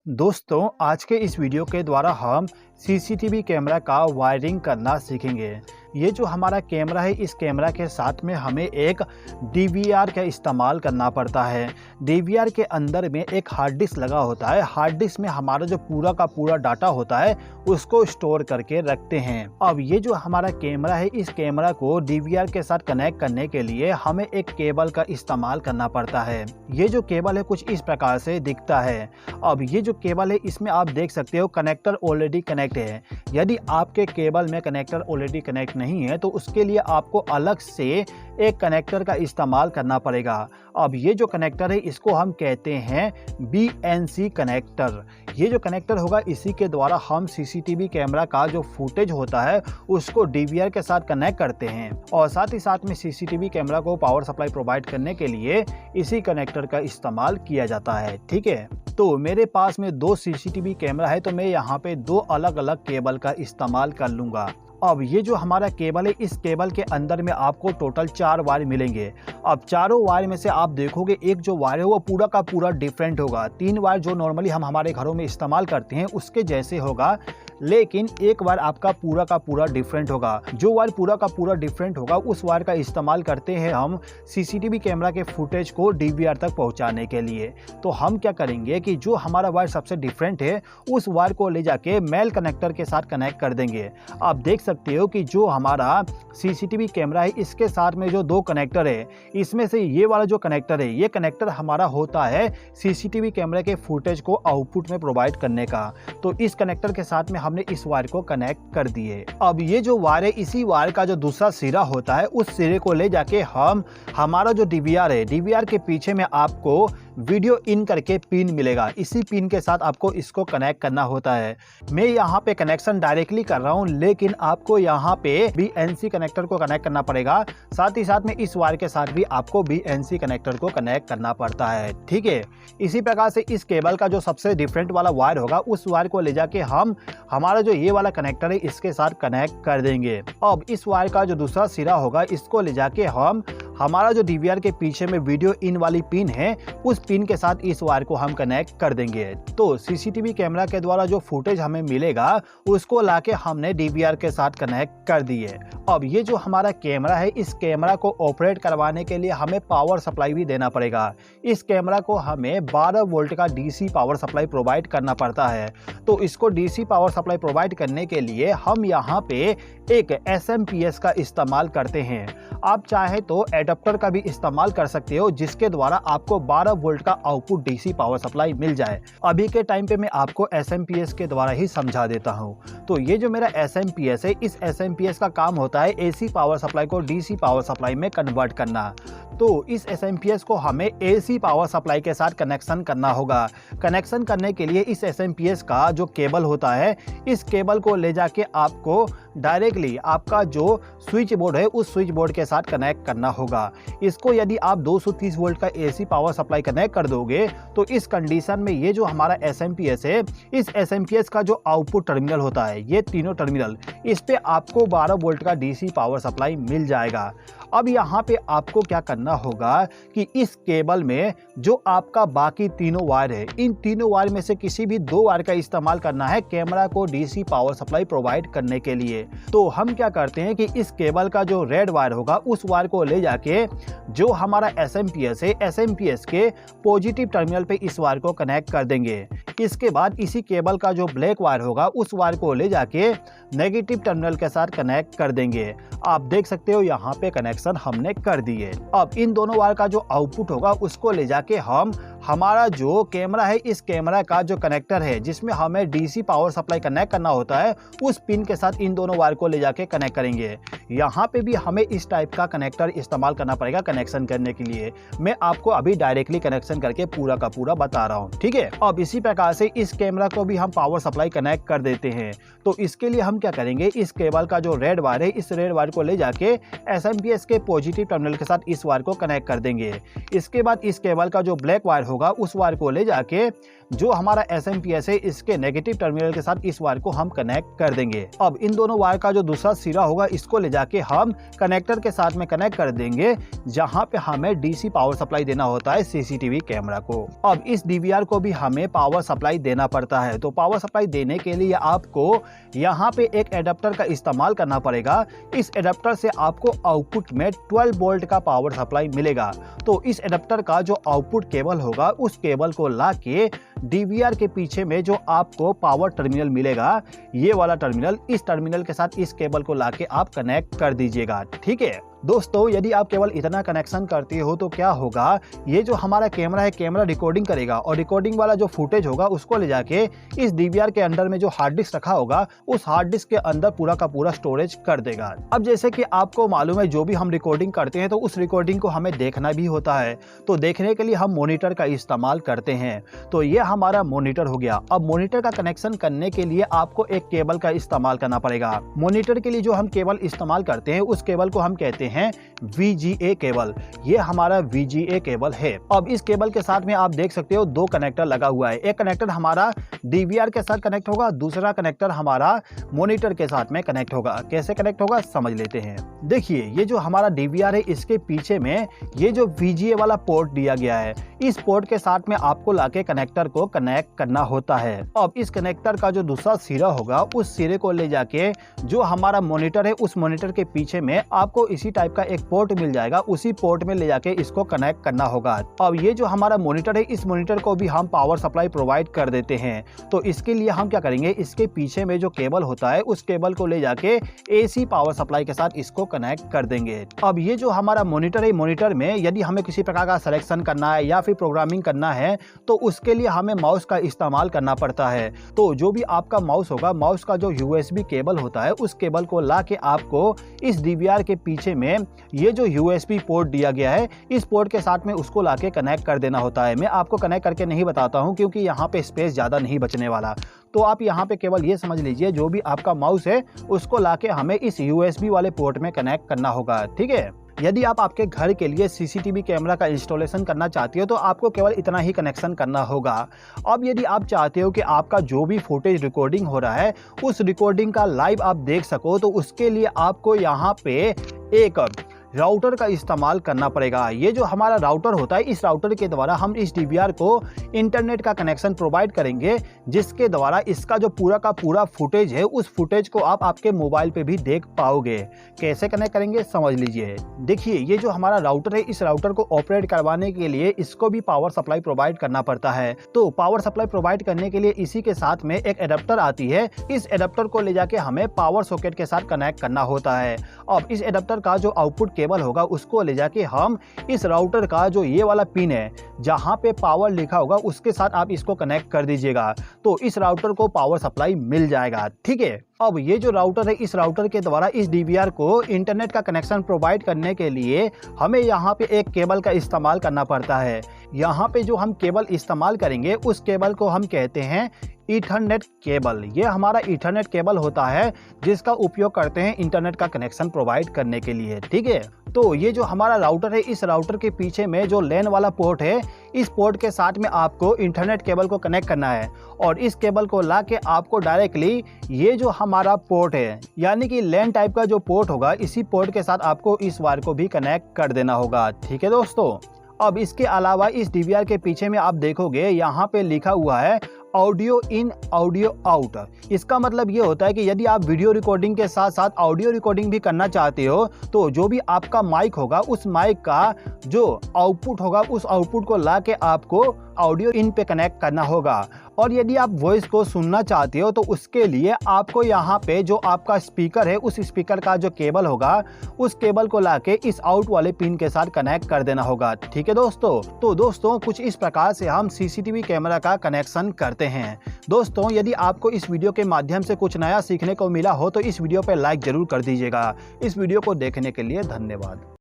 दोस्तों, आज के इस वीडियो के द्वारा हम सीसीटीवी कैमरा का वायरिंग करना सीखेंगे। ये जो हमारा कैमरा है, इस कैमरा के साथ में हमें एक डीवीआर का इस्तेमाल करना पड़ता है। डीवीआर के अंदर में एक हार्ड डिस्क लगा होता है। हार्ड डिस्क में हमारा जो पूरा का पूरा डाटा होता है उसको स्टोर करके रखते हैं। अब ये जो हमारा कैमरा है, इस कैमरा को डीवीआर के साथ कनेक्ट करने के लिए हमें एक केबल का इस्तेमाल करना पड़ता है। ये जो केबल है कुछ इस प्रकार से दिखता है। अब ये जो केबल है, इसमें आप देख सकते हो कनेक्टर ऑलरेडी कनेक्ट है। यदि आपके केबल में कनेक्टर ऑलरेडी कनेक्ट नहीं है तो उसके लिए आपको अलग से एक कनेक्टर का इस्तेमाल करना पड़ेगा। अब ये जो कनेक्टर है इसको हम कहते हैं BNC कनेक्टर। ये जो कनेक्टर होगा इसी के द्वारा हम सीसीटीवी कैमरा का जो फुटेज होता है उसको डीवीआर के साथ कनेक्ट करते हैं और साथ ही साथ में सीसीटीवी कैमरा को पावर सप्लाई प्रोवाइड करने के लिए इसी कनेक्टर का इस्तेमाल किया जाता है। ठीक है, तो मेरे पास में 2 सीसीटीवी कैमरा है तो मैं यहाँ पे 2 अलग अलग केबल का इस्तेमाल कर लूँगा। अब ये जो हमारा केबल है, इस केबल के अंदर में आपको टोटल 4 वायर मिलेंगे। अब चारों वायर में से आप देखोगे एक जो वायर है वो पूरा का पूरा डिफरेंट होगा। 3 वायर जो नॉर्मली हम हमारे घरों में इस्तेमाल करते हैं उसके जैसे होगा, लेकिन एक वायर आपका पूरा का पूरा डिफरेंट होगा। जो वायर पूरा का पूरा डिफरेंट होगा उस वायर का इस्तेमाल करते हैं हम सीसीटीवी कैमरा के फुटेज को डीवीआर तक पहुंचाने के लिए। तो हम क्या करेंगे कि जो हमारा वायर सबसे डिफरेंट है उस वायर को ले जाके मेल कनेक्टर के साथ कनेक्ट कर देंगे। आप देख सकते हो कि जो हमारा सीसीटीवी कैमरा है इसके साथ में जो 2 कनेक्टर है, इसमें से ये वाला जो कनेक्टर है, ये कनेक्टर हमारा होता है सीसीटीवी कैमरे के फुटेज को आउटपुट में प्रोवाइड करने का। तो इस कनेक्टर के साथ में हमने इस वायर को कनेक्ट कर दिए। अब ये जो वायर है, इसी वायर का जो दूसरा सिरा होता है उस सिरे को ले जाके हम हमारा जो डीवीआर है, डीवीआर के पीछे में आपको वीडियो इन करके पिन मिलेगा। इसी पिन के साथ आपको इसको कनेक्ट करना होता है। मैं यहाँ पे कनेक्शन डायरेक्टली कर रहा हूँ, लेकिन आपको यहाँ पे BNC कनेक्टर को कनेक्ट करना पड़ेगा। साथ ही साथ में इस वायर के साथ भी आपको BNC कनेक्टर को कनेक्ट करना पड़ता है। ठीक है, इसी प्रकार से इस केबल का जो सबसे डिफरेंट वाला वायर होगा उस वायर को ले जाके हम हमारा जो ये वाला कनेक्टर है इसके साथ कनेक्ट कर देंगे। अब इस वायर का जो दूसरा सिरा होगा इसको ले जाके हम हमारा जो डीवीआर के पीछे में वीडियो इन वाली पिन है उस पिन के साथ इस वायर को हम कनेक्ट कर देंगे। तो सीसीटीवी कैमरा के द्वारा जो फुटेज हमें मिलेगा उसको लाके हमने डीवीआर के साथ कनेक्ट कर दिए। अब ये जो हमारा कैमरा है, इस कैमरा को ऑपरेट करवाने के लिए हमें पावर सप्लाई भी देना पड़ेगा। इस कैमरा को हमें 12 वोल्ट का डीसी पावर सप्लाई प्रोवाइड करना पड़ता है। तो इसको डीसी पावर सप्लाई प्रोवाइड करने के लिए हम यहाँ पे एक SMPS का इस्तेमाल करते हैं। आप चाहे तो एडाप्टर का भी इस्तेमाल कर सकते हो जिसके द्वारा आपको 12 वोल्ट का आउटपुट डीसी पावर सप्लाई मिल जाए। अभी के टाइम पे मैं आपको SMPS के द्वारा ही समझा देता हूँ। तो ये जो मेरा SMPS है, इस SMPS का काम होता है AC पावर सप्लाई को DC पावर सप्लाई में कन्वर्ट करना। तो इस SMPS को हमें AC पावर सप्लाई के साथ कनेक्शन करना होगा। कनेक्शन करने के लिए इस SMPS का जो केबल होता है, इस केबल को ले जाके आपको डायरेक्टली आपका जो स्विच बोर्ड है उस स्विच बोर्ड के साथ कनेक्ट करना होगा। इसको यदि आप 230 वोल्ट का AC पावर सप्लाई कनेक्ट कर दोगे तो इस कंडीशन में ये जो हमारा SMPS है, इस SMPS का जो आउटपुट टर्मिनल होता है, ये तीनों टर्मिनल, इस पे आपको 12 वोल्ट का DC पावर सप्लाई मिल जाएगा। अब यहाँ पे आपको क्या करना होगा कि इस केबल में जो आपका बाकी तीनों वायर है, इन तीनों वायर में से किसी भी 2 वायर का इस्तेमाल करना है कैमरा को डीसी पावर सप्लाई प्रोवाइड करने के लिए। तो हम क्या करते हैं कि इस केबल का जो रेड वायर होगा उस वायर को ले जाके जो हमारा SMPS है, SMPS के पॉजिटिव टर्मिनल पे इस वायर को कनेक्ट कर देंगे। इसके बाद इसी केबल का जो ब्लैक वायर होगा उस वायर को ले जाके नेगेटिव टर्मिनल के साथ कनेक्ट कर देंगे। आप देख सकते हो यहाँ पे कनेक्शन हमने कर दिए। अब इन दोनों वायर का जो आउटपुट होगा उसको ले जाके हम हमारा जो कैमरा है, इस कैमरा का जो कनेक्टर है जिसमें हमें डीसी पावर सप्लाई कनेक्ट करना होता है, उस पिन के साथ इन दोनों वायर को ले जाके कनेक्ट करेंगे। यहाँ पे भी हमें इस टाइप का कनेक्टर इस्तेमाल करना पड़ेगा कनेक्शन करने के लिए। मैं आपको अभी डायरेक्टली कनेक्शन करके पूरा का पूरा बता रहा हूँ। ठीक है, अब इसी प्रकार से इस कैमरा को भी हम पावर सप्लाई कनेक्ट कर देते हैं। तो इसके लिए हम क्या करेंगे, इस केबल का जो रेड वायर है, इस रेड वायर को ले जाके SMPS के पॉजिटिव टर्मिनल के साथ इस वायर को कनेक्ट कर देंगे। इसके बाद इस केबल का जो ब्लैक वायर होगा उस वायर को ले जाके जो हमारा एसएमपीएस है इसके नेगेटिव टर्मिनल के साथ इस वायर को हम कनेक्ट कर देंगे। अब इन दोनों वायर का जो दूसरा सिरा होगा इसको ले जाके हम कनेक्टर के साथ में कनेक्ट कर देंगे, जहां पे हमें डीसी पावर सप्लाई देना होता है सीसीटीवी कैमरा को। अब इस डीवीआर को भी हमें पावर सप्लाई देना पड़ता है, तो पावर सप्लाई देने के लिए आपको यहाँ पे एक एडाप्टर का इस्तेमाल करना पड़ेगा। इस एडाप्टर से आपको आउटपुट में 12 वोल्ट का पावर सप्लाई मिलेगा। तो इस एडाप्टर का जो आउटपुट केबल होगा उस केबल को लाके डीवीआर के पीछे में जो आपको पावर टर्मिनल मिलेगा, ये वाला टर्मिनल, इस टर्मिनल के साथ इस केबल को लाके आप कनेक्ट कर दीजिएगा। ठीक है दोस्तों, यदि आप केवल इतना कनेक्शन करते हो तो क्या होगा, ये जो हमारा कैमरा है कैमरा रिकॉर्डिंग करेगा और रिकॉर्डिंग वाला जो फुटेज होगा उसको ले जाके इस डीवीआर के अंदर में जो हार्ड डिस्क रखा होगा उस हार्ड डिस्क के अंदर पूरा का पूरा स्टोरेज कर देगा। अब जैसे कि आपको मालूम है जो भी हम रिकॉर्डिंग करते हैं तो उस रिकॉर्डिंग को हमें देखना भी होता है, तो देखने के लिए हम मॉनिटर का इस्तेमाल करते हैं। तो ये हमारा मॉनिटर हो गया। अब मॉनिटर का कनेक्शन करने के लिए आपको एक केबल का इस्तेमाल करना पड़ेगा। मॉनिटर के लिए जो हम केबल इस्तेमाल करते हैं उस केबल को हम कहते हैं VGA केबल। ये हमारा VGA केबल है। अब इस केबल के साथ में आप देख सकते हो दो कनेक्टर लगा हुआ है। एक कनेक्टर हमारा डीवीआर के साथ कनेक्ट होगा, दूसरा कनेक्टर हमारा मॉनिटर के साथ में कनेक्ट होगा। कैसे कनेक्ट होगा समझ लेते हैं। देखिए ये जो हमारा डीवीआर है इसके पीछे में ये जो VGA वाला पोर्ट दिया गया है, इस पोर्ट के साथ में आपको लाके कनेक्टर को कनेक्ट करना होता है। अब इस कनेक्टर का जो दूसरा सिरा होगा उस सिरे को ले जाके जो हमारा मॉनिटर है उस मॉनिटर के पीछे में आपको इसी टाइप का एक पोर्ट मिल जाएगा, उसी पोर्ट में ले जाके इसको कनेक्ट करना होगा। अब ये जो हमारा मॉनिटर है इस मॉनिटर को भी हम पावर सप्लाई प्रोवाइड कर देते हैं। तो इसके लिए हम क्या करेंगे, इसके पीछे में जो केबल होता है उस केबल को ले जाके एसी पावर सप्लाई के साथ इसको कनेक्ट कर देंगे। अब ये जो हमारा मॉनिटर है, मॉनिटर में यदि हमें किसी प्रकार का सिलेक्शन करना है या फिर प्रोग्रामिंग करना है तो उसके लिए हमें माउस का इस्तेमाल करना पड़ता है। तो जो भी आपका माउस होगा, माउस का जो USB केबल होता है उस केबल को ला के आपको इस डीवीआर के पीछे में ये जो USB पोर्ट दिया गया है इस पोर्ट के साथ में उसको लाके कनेक्ट कर देना होता है। मैं आपको कनेक्ट करके नहीं बताता हूं क्योंकि यहाँ पे स्पेस ज़्यादा नहीं बचने वाला। तो आप यहाँ पे केवल ये समझ लीजिए जो भी आपका माउस है उसको लाके हमें इस USB वाले पोर्ट में कनेक्ट करना होगा। ठीक है, यदि आप आपके घर के लिए सीसीटीवी कैमरा का इंस्टॉलेशन करना चाहते हो तो आपको केवल इतना ही कनेक्शन करना होगा। अब यदि आप चाहते हो कि आपका जो भी फुटेज रिकॉर्डिंग हो रहा है उस रिकॉर्डिंग का लाइव आप देख सको तो उसके लिए आपको यहाँ पे एक राउटर का इस्तेमाल करना पड़ेगा। ये जो हमारा राउटर होता है इस राउटर के द्वारा हम इस डीवीआर को इंटरनेट का कनेक्शन प्रोवाइड करेंगे, जिसके द्वारा इसका जो पूरा का पूरा फुटेज है उस फुटेज को आप आपके मोबाइल पे भी देख पाओगे। कैसे कनेक्ट करेंगे समझ लीजिए। देखिए ये जो हमारा राउटर है इस राउटर को ऑपरेट करवाने के लिए इसको भी पावर सप्लाई प्रोवाइड करना पड़ता है। तो पावर सप्लाई प्रोवाइड करने के लिए इसी के साथ में एक एडाप्टर आती है। इस एडाप्टर को ले जाके हमें पावर सॉकेट के साथ कनेक्ट करना होता है। अब इस एडाप्टर का जो आउटपुट केबल होगा उसको ले जाके हम इस राउटर का जो ये वाला पिन है जहां पे पावर लिखा होगा उसके साथ आप इसको कनेक्ट कर दीजिएगा, तो इस राउटर को पावर सप्लाई मिल जाएगा। ठीक है, अब ये जो राउटर है इस राउटर के द्वारा इस डीवीआर को इंटरनेट का कनेक्शन प्रोवाइड करने के लिए हमें यहाँ पे एक केबल का इस्तेमाल करना पड़ता है। यहाँ पे जो हम केबल इस्तेमाल करेंगे उस केबल को हम कहते हैं ईथरनेट केबल। ये हमारा ईथरनेट केबल होता है जिसका उपयोग करते हैं इंटरनेट का कनेक्शन प्रोवाइड करने के लिए। ठीक है, तो ये जो हमारा राउटर है इस राउटर के पीछे में जो लैन वाला पोर्ट है इस पोर्ट के साथ में आपको इंटरनेट केबल को कनेक्ट करना है और इस केबल को ला के आपको डायरेक्टली ये जो हमारा पोर्ट है यानी कि लैन टाइप का जो पोर्ट होगा इसी पोर्ट के साथ आपको इस वायर को भी कनेक्ट कर देना होगा। ठीक है दोस्तों, अब इसके अलावा इस डीवीआर के पीछे में आप देखोगे यहाँ पे लिखा हुआ है ऑडियो इन ऑडियो आउट। इसका मतलब ये होता है कि यदि आप वीडियो रिकॉर्डिंग के साथ साथ ऑडियो रिकॉर्डिंग भी करना चाहते हो तो जो भी आपका माइक होगा उस माइक का जो आउटपुट होगा उस आउटपुट को ला के आपको ऑडियो इन पे कनेक्ट करना होगा। और यदि आप वॉइस को सुनना चाहते हो तो उसके लिए आपको यहाँ पे जो आपका स्पीकर है उस स्पीकर का जो केबल होगा उस केबल को लाके इस आउट वाले पिन के साथ कनेक्ट कर देना होगा। ठीक है दोस्तों, तो दोस्तों कुछ इस प्रकार से हम सीसीटीवी कैमरा का कनेक्शन करते हैं। दोस्तों यदि आपको इस वीडियो के माध्यम से कुछ नया सीखने को मिला हो तो इस वीडियो पे लाइक जरूर कर दीजिएगा। इस वीडियो को देखने के लिए धन्यवाद।